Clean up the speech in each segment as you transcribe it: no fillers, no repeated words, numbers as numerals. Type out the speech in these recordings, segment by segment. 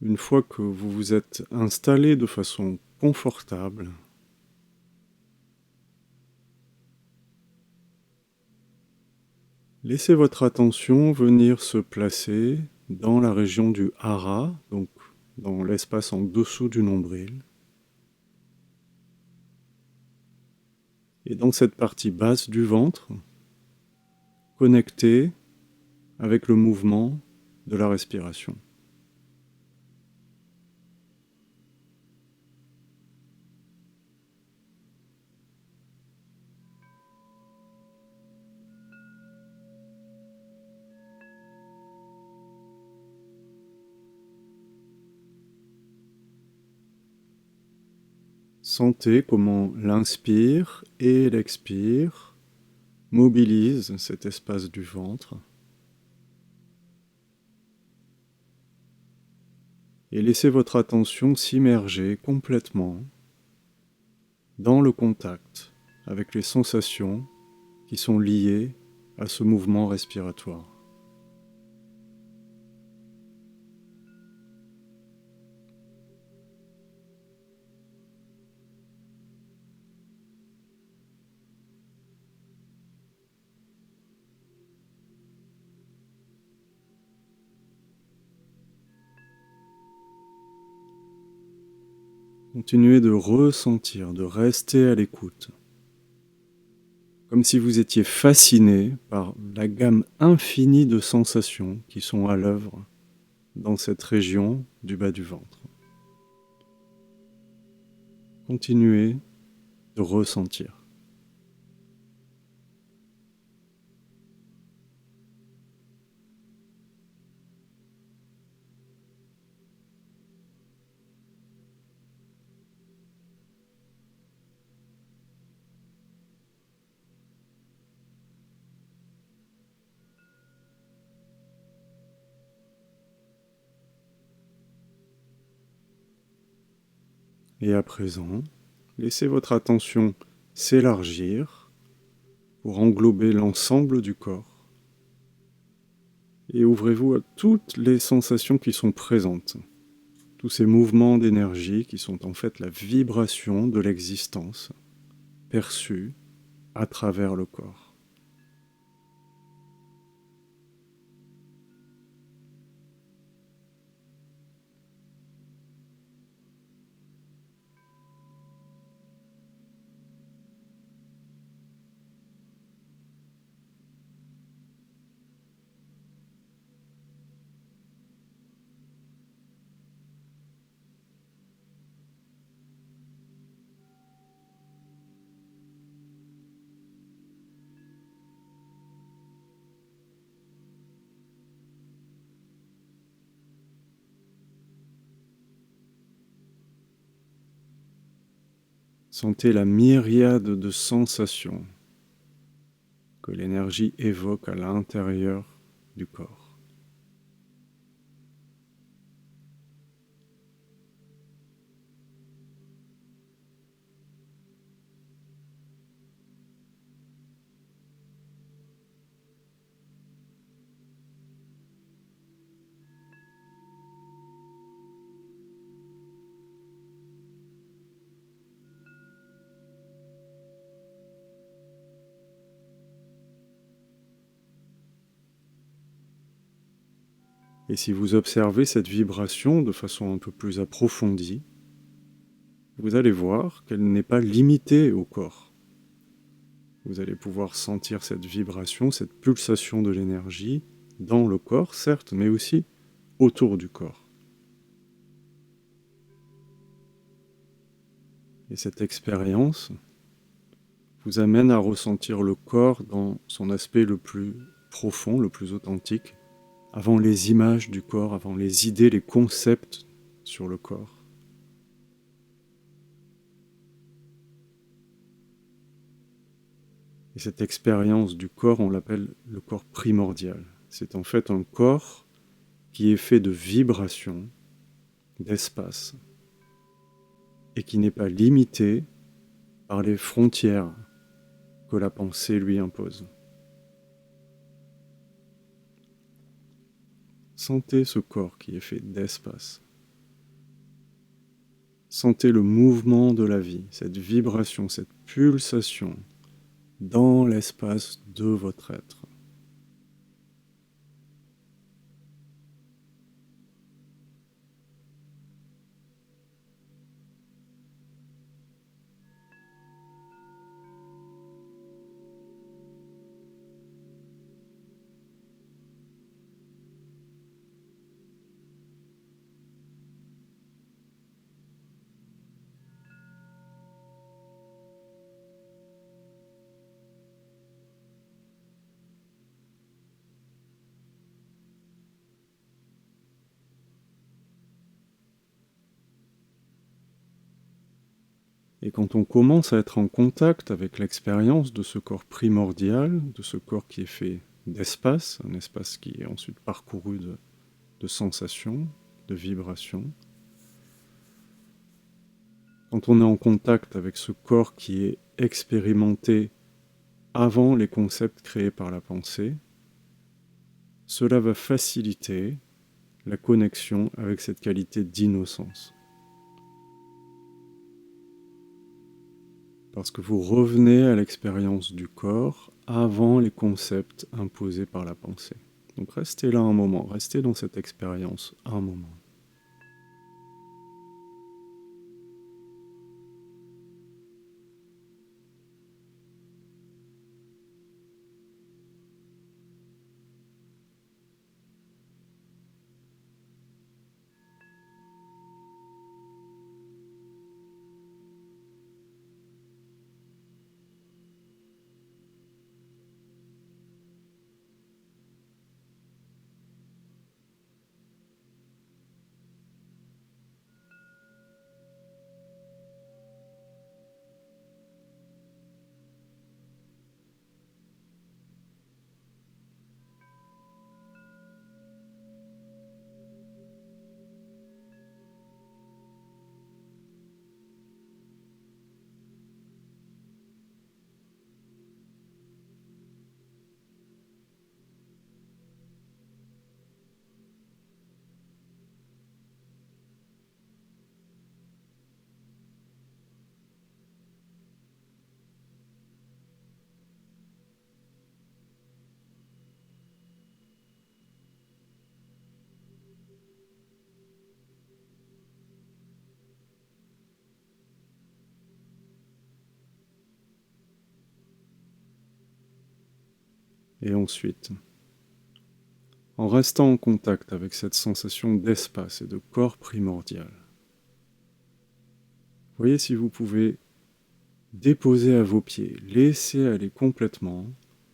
Une fois que vous vous êtes installé de façon confortable, laissez votre attention venir se placer dans la région du hara, donc dans l'espace en dessous du nombril. Et dans cette partie basse du ventre, connectée avec le mouvement de la respiration. Sentez comment l'inspire et l'expire mobilisent cet espace du ventre. Et laissez votre attention s'immerger complètement dans le contact avec les sensations qui sont liées à ce mouvement respiratoire. Continuez de ressentir, de rester à l'écoute, comme si vous étiez fasciné par la gamme infinie de sensations qui sont à l'œuvre dans cette région du bas du ventre. Continuez de ressentir. Et à présent, laissez votre attention s'élargir pour englober l'ensemble du corps. Et ouvrez-vous à toutes les sensations qui sont présentes. Tous ces mouvements d'énergie qui sont en fait la vibration de l'existence perçue à travers le corps. Sentez la myriade de sensations que l'énergie évoque à l'intérieur du corps. Et si vous observez cette vibration de façon un peu plus approfondie, vous allez voir qu'elle n'est pas limitée au corps. Vous allez pouvoir sentir cette vibration, cette pulsation de l'énergie dans le corps, certes, mais aussi autour du corps. Et cette expérience vous amène à ressentir le corps dans son aspect le plus profond, le plus authentique, avant les images du corps, avant les idées, les concepts sur le corps. Et cette expérience du corps, on l'appelle le corps primordial. C'est en fait un corps qui est fait de vibrations, d'espace, et qui n'est pas limité par les frontières que la pensée lui impose. Sentez ce corps qui est fait d'espace, Sentez le mouvement de la vie, cette vibration, cette pulsation dans l'espace de votre être. Et quand on commence à être en contact avec l'expérience de ce corps primordial, de ce corps qui est fait d'espace, un espace qui est ensuite parcouru de sensations, de vibrations, quand on est en contact avec ce corps qui est expérimenté avant les concepts créés par la pensée, cela va faciliter la connexion avec cette qualité d'innocence. Parce que vous revenez à l'expérience du corps avant les concepts imposés par la pensée. Donc restez là un moment, restez dans cette expérience un moment. Et ensuite, en restant en contact avec cette sensation d'espace et de corps primordial, voyez si vous pouvez déposer à vos pieds, laisser aller complètement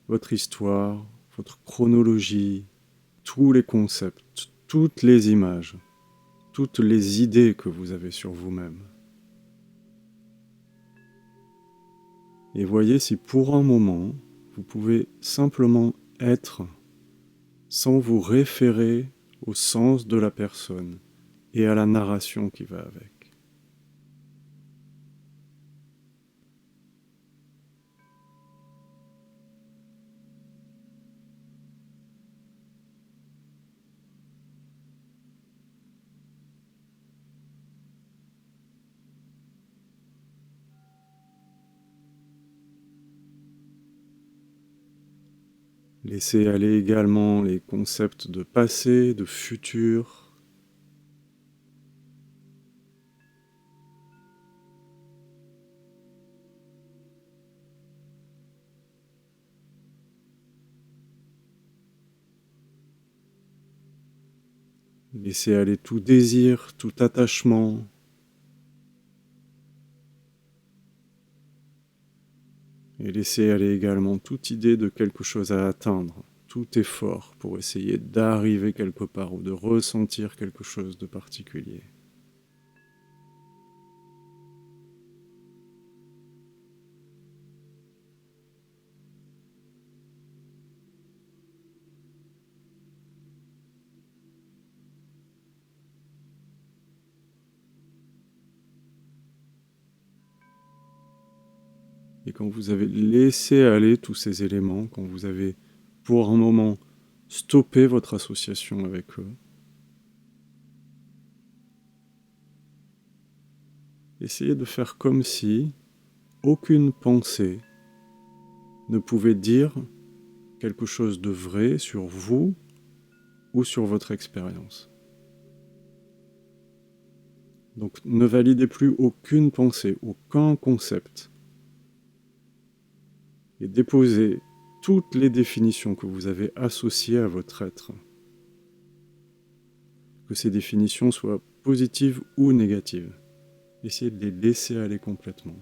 votre histoire, votre chronologie, tous les concepts, toutes les images, toutes les idées que vous avez sur vous-même. Et voyez si pour un moment, vous pouvez simplement être sans vous référer au sens de la personne et à la narration qui va avec. Laissez aller également les concepts de passé, de futur. Laissez aller tout désir, tout attachement. Et laissez aller également toute idée de quelque chose à atteindre, tout effort pour essayer d'arriver quelque part ou de ressentir quelque chose de particulier. Et quand vous avez laissé aller tous ces éléments, quand vous avez pour un moment stoppé votre association avec eux, essayez de faire comme si aucune pensée ne pouvait dire quelque chose de vrai sur vous ou sur votre expérience. Donc ne validez plus aucune pensée, aucun concept. Et déposez toutes les définitions que vous avez associées à votre être. Que ces définitions soient positives ou négatives. Essayez de les laisser aller complètement.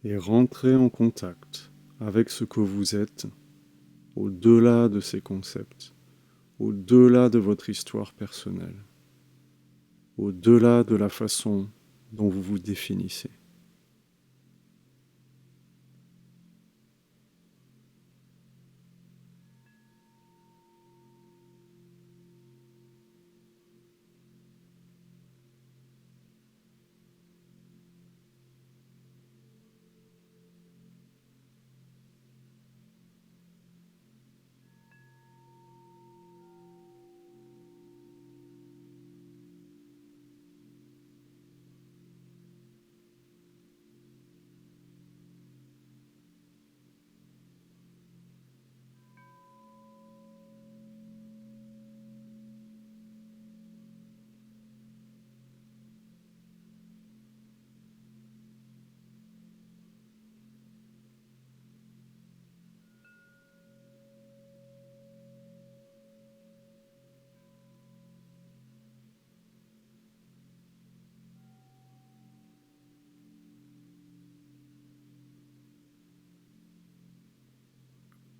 Et rentrez en contact avec ce que vous êtes au-delà de ces concepts, au-delà de votre histoire personnelle, au-delà de la façon dont vous vous définissez.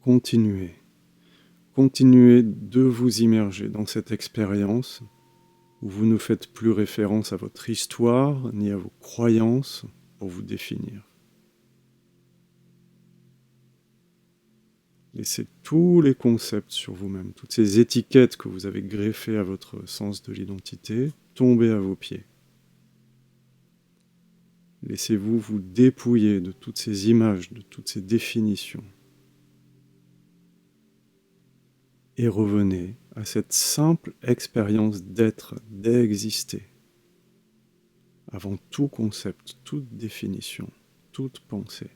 Continuez. Continuez de vous immerger dans cette expérience où vous ne faites plus référence à votre histoire ni à vos croyances pour vous définir. Laissez tous les concepts sur vous-même, toutes ces étiquettes que vous avez greffées à votre sens de l'identité, tomber à vos pieds. Laissez-vous vous dépouiller de toutes ces images, de toutes ces définitions. Et revenez à cette simple expérience d'être, d'exister, avant tout concept, toute définition, toute pensée.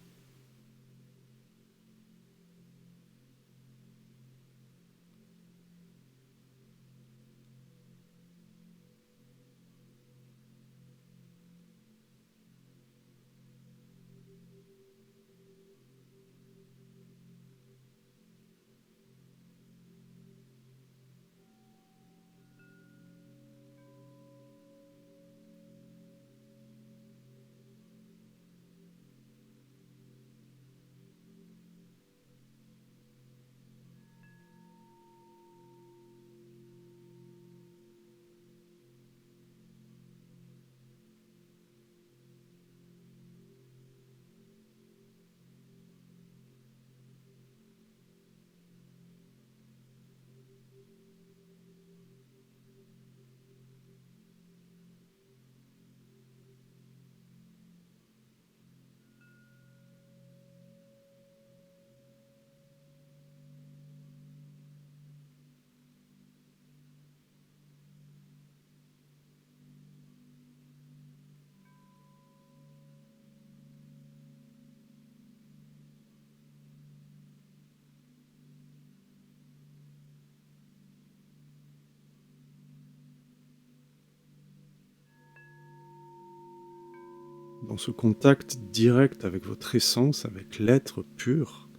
Dans ce contact direct avec votre essence, avec l'être pur,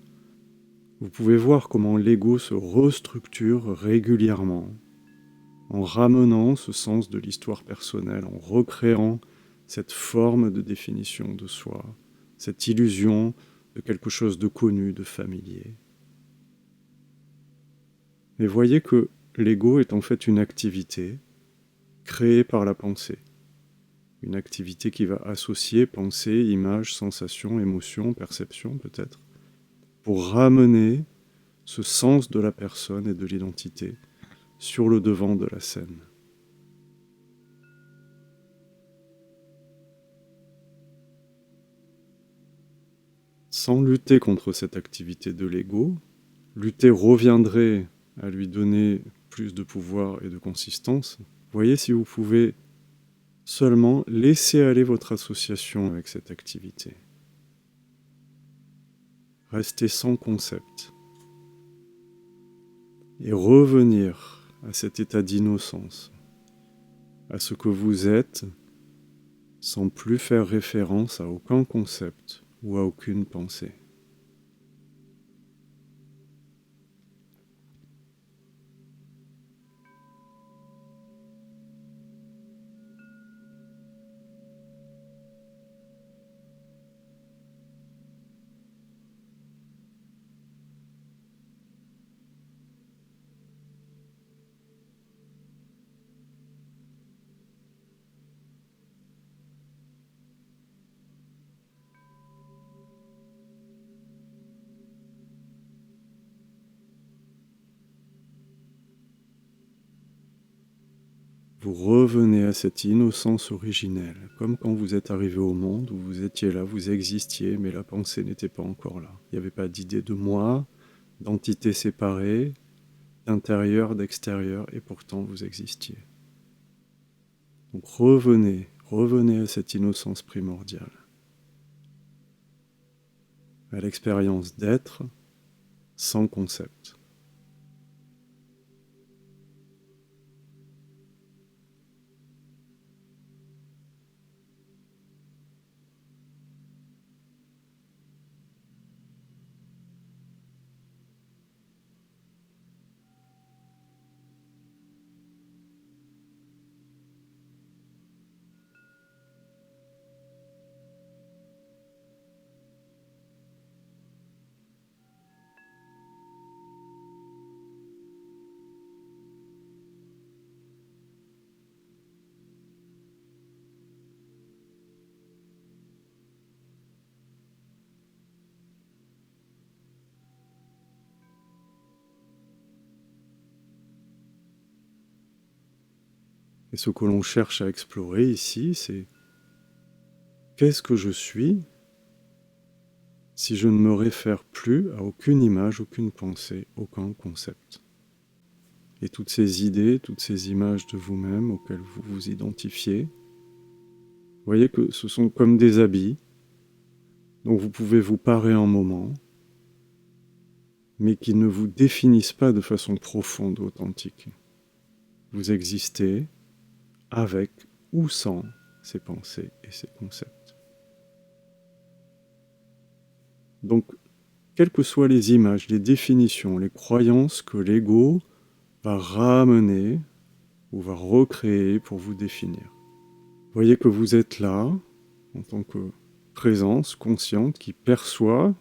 Vous pouvez voir comment l'ego se restructure régulièrement, en ramenant ce sens de l'histoire personnelle, en recréant cette forme de définition de soi, cette illusion de quelque chose de connu, de familier. Et voyez que l'ego est en fait une activité créée par la pensée. Une activité qui va associer pensée, image, sensation, émotion, perception peut-être, pour ramener ce sens de la personne et de l'identité sur le devant de la scène. Sans lutter contre cette activité de l'ego, lutter reviendrait à lui donner plus de pouvoir et de consistance. Voyez si vous pouvez seulement laisser aller votre association avec cette activité. Rester sans concept. Et revenir à cet état d'innocence, à ce que vous êtes, sans plus faire référence à aucun concept ou à aucune pensée. Vous revenez à cette innocence originelle, comme quand vous êtes arrivé au monde, où vous étiez là, vous existiez, mais la pensée n'était pas encore là. Il n'y avait pas d'idée de moi, d'entité séparée, d'intérieur, d'extérieur, et pourtant vous existiez. Donc revenez à cette innocence primordiale, à l'expérience d'être sans concept. Et ce que l'on cherche à explorer ici, c'est qu'est-ce que je suis si je ne me réfère plus à aucune image, aucune pensée, aucun concept. Et toutes ces idées, toutes ces images de vous-même auxquelles vous vous identifiez, vous voyez que ce sont comme des habits dont vous pouvez vous parer un moment, mais qui ne vous définissent pas de façon profonde, authentique. Vous existez avec ou sans ces pensées et ces concepts. Donc, quelles que soient les images, les définitions, les croyances que l'ego va ramener ou va recréer pour vous définir. Voyez que vous êtes là, en tant que présence consciente qui perçoit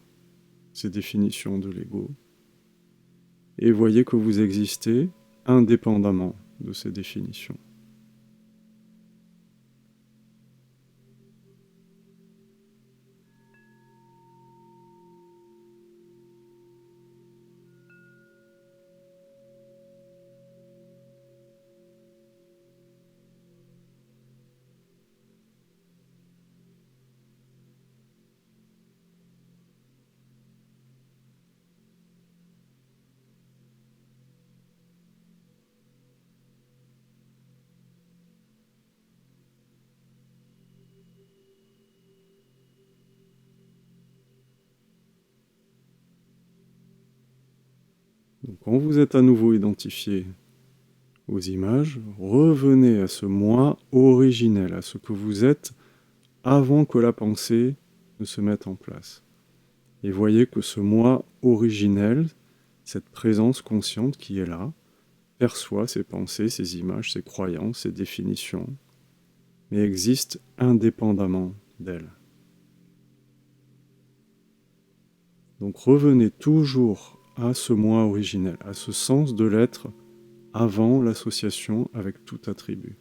ces définitions de l'ego, et voyez que vous existez indépendamment de ces définitions. Donc, quand vous êtes à nouveau identifié aux images, revenez à ce moi originel, à ce que vous êtes avant que la pensée ne se mette en place. Et voyez que ce moi originel, cette présence consciente qui est là, perçoit ces pensées, ces images, ces croyances, ces définitions, mais existe indépendamment d'elles. Donc revenez toujours à ce moi originel, à ce sens de l'être avant l'association avec tout attribut.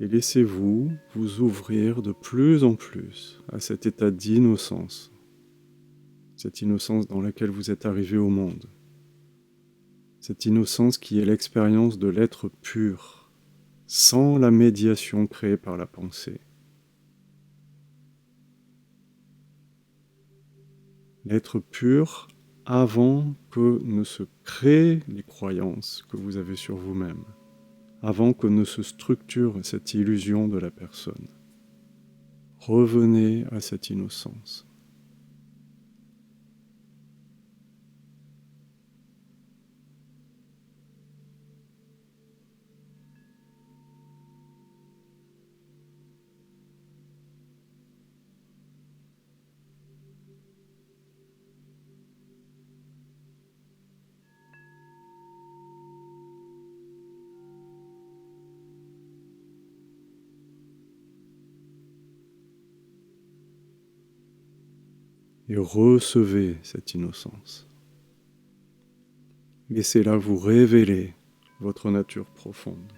Et laissez-vous vous ouvrir de plus en plus à cet état d'innocence, cette innocence dans laquelle vous êtes arrivé au monde, cette innocence qui est l'expérience de l'être pur, sans la médiation créée par la pensée. L'être pur avant que ne se créent les croyances que vous avez sur vous-même, avant que ne se structure cette illusion de la personne. Revenez à cette innocence. Et recevez cette innocence. Laissez-la vous révéler votre nature profonde.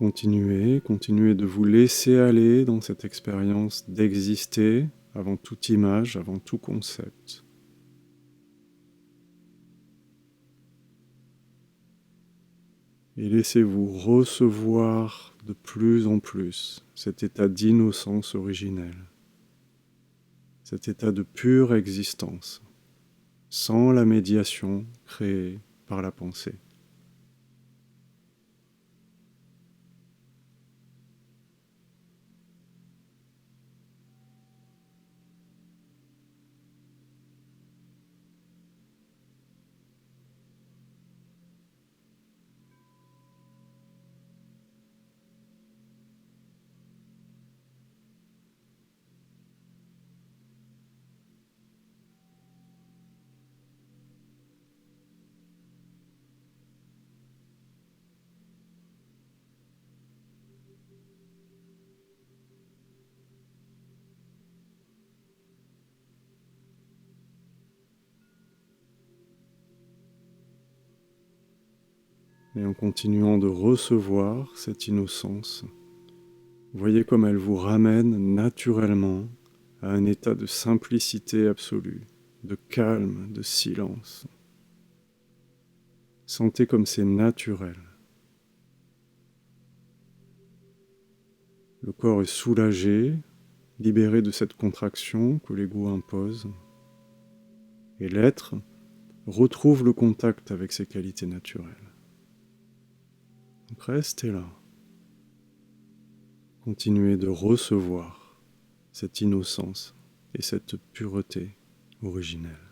Continuez de vous laisser aller dans cette expérience d'exister avant toute image, avant tout concept. Et laissez-vous recevoir de plus en plus cet état d'innocence originelle, cet état de pure existence, sans la médiation créée par la pensée. Et en continuant de recevoir cette innocence, voyez comme elle vous ramène naturellement à un état de simplicité absolue, de calme, de silence. Sentez comme c'est naturel. Le corps est soulagé, libéré de cette contraction que l'ego impose, et l'être retrouve le contact avec ses qualités naturelles. Donc restez là. Continuez de recevoir cette innocence et cette pureté originelle.